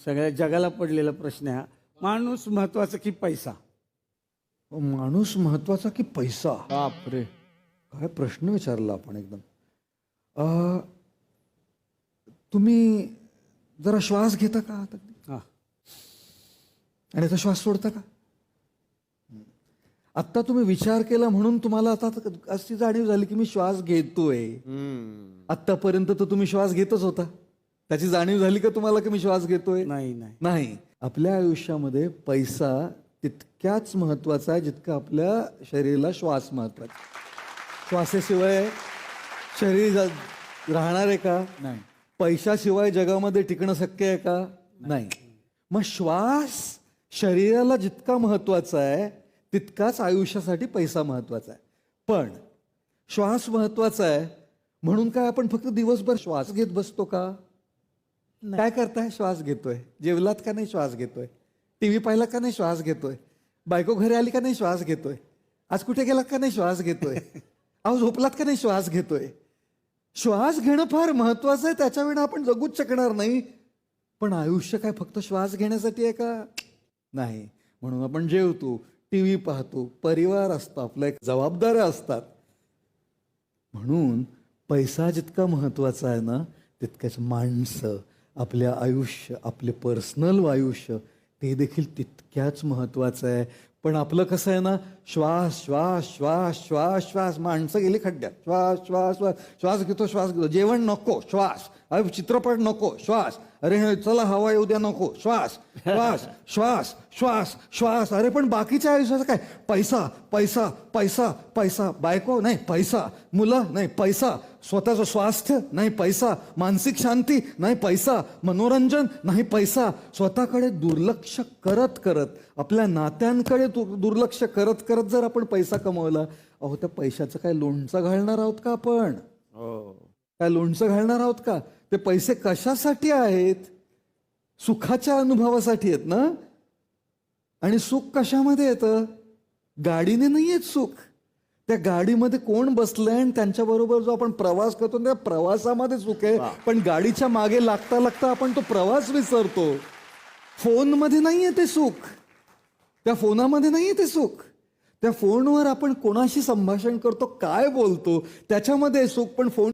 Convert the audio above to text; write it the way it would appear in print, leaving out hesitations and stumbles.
सगळ्या जगाला पडलेला प्रश्न आहे हा. माणूस महत्वाचा की पैसा? माणूस महत्वाचा की पैसा? बापरे. काय प्रश्न विचारला आपण एकदम. तुम्ही जरा श्वास घेता का आता? हा. आणि आता श्वास सोडता का? आत्ता तुम्ही विचार केला म्हणून तुम्हाला आता अशी जाणीव झाली की मी श्वास घेतोय. आत्तापर्यंत तर तुम्ही श्वास घेतच होता. त्याची जाणीव झाली का तुम्हाला की मी श्वास घेतोय? नाही नाही. नाही. आपल्या आयुष्यामध्ये पैसा तितक्याच महत्वाचा आहे जितका आपल्या शरीराला श्वास महत्वाचा. श्वासाशिवाय शरीर राहणार आहे का? नाही. पैशाशिवाय जगामध्ये टिकणं शक्य आहे का? नाही. मग श्वास शरीराला जितका महत्वाचा आहे तितकाच आयुष्यासाठी पैसा महत्वाचा आहे. पण श्वास महत्वाचा आहे म्हणून काय आपण फक्त दिवसभर श्वास घेत बसतो का? काय करताय? श्वास घेतोय. जेवलात का नाही? श्वास घेतोय. टीव्ही पाहिला का नाही? श्वास घेतोय. बायको घरी आली का नाही? श्वास घेतोय. आज कुठे गेलात का नाही? श्वास घेतोय. अहो झोपलात का नाही? श्वास घेतोय. श्वास घेणं फार महत्वाचं आहे. त्याच्या विना आपण जगूच शकणार नाही. पण आयुष्य काय फक्त श्वास घेण्यासाठी आहे का? नाही. म्हणून आपण जेवतो, टीव्ही पाहतो, परिवार असतो, आपल्या एक जबाबदाऱ्या असतात. म्हणून पैसा जितका महत्वाचा आहे ना तितकंच माणसं, आपल्या आयुष्य, आपले पर्सनल आयुष्य ते देखील तितक्याच महत्वाचं आहे. पण आपलं कसं आहे ना, श्वास श्वास श्वास श्वास श्वास. माणसं गेली खड्ड्यात. श्वास श्वास श्वास. श्वास घेतो, श्वास घेतो. जेवण नको, श्वास. अरे चित्रपट नको, श्वास. अरे चला हवा येऊ द्या, नको, श्वास श्वास श्वास श्वास श्वास. अरे पण बाकीच्या आयुष्याचं काय? पैसा पैसा पैसा पैसा. बायको नाही, पैसा. मुलं नाही, पैसा. स्वतःचं स्वास्थ्य नाही, पैसा. मानसिक शांती नाही, पैसा. मनोरंजन नाही, पैसा. स्वतःकडे दुर्लक्ष करत करत, आपल्या नात्यांकडे दुर्लक्ष करत करत जर आपण पैसा कमवला, अहो त्या पैशाचं काय लोणचं घालणार आहोत का आपण? काय लोणचं घालणार आहोत का? ते पैसे कशासाठी आहेत? सुखाच्या अनुभवासाठी आहेत ना. आणि सुख कशामध्ये येतं? गाडीने नाही येत सुख. त्या गाडीमध्ये कोण बसलंय आणि त्यांच्याबरोबर जो आपण प्रवास करतो त्या प्रवासामध्ये सुख आहे. पण गाडीच्या मागे लागता लागता आपण तो प्रवास विसरतो. फोनमध्ये नाहीये ते सुख. त्या फोनामध्ये नाहीये ते सुख. त्या फोनवर आपण कोणाशी संभाषण करतो, काय बोलतो, त्याच्यामध्ये सुख. पण फोन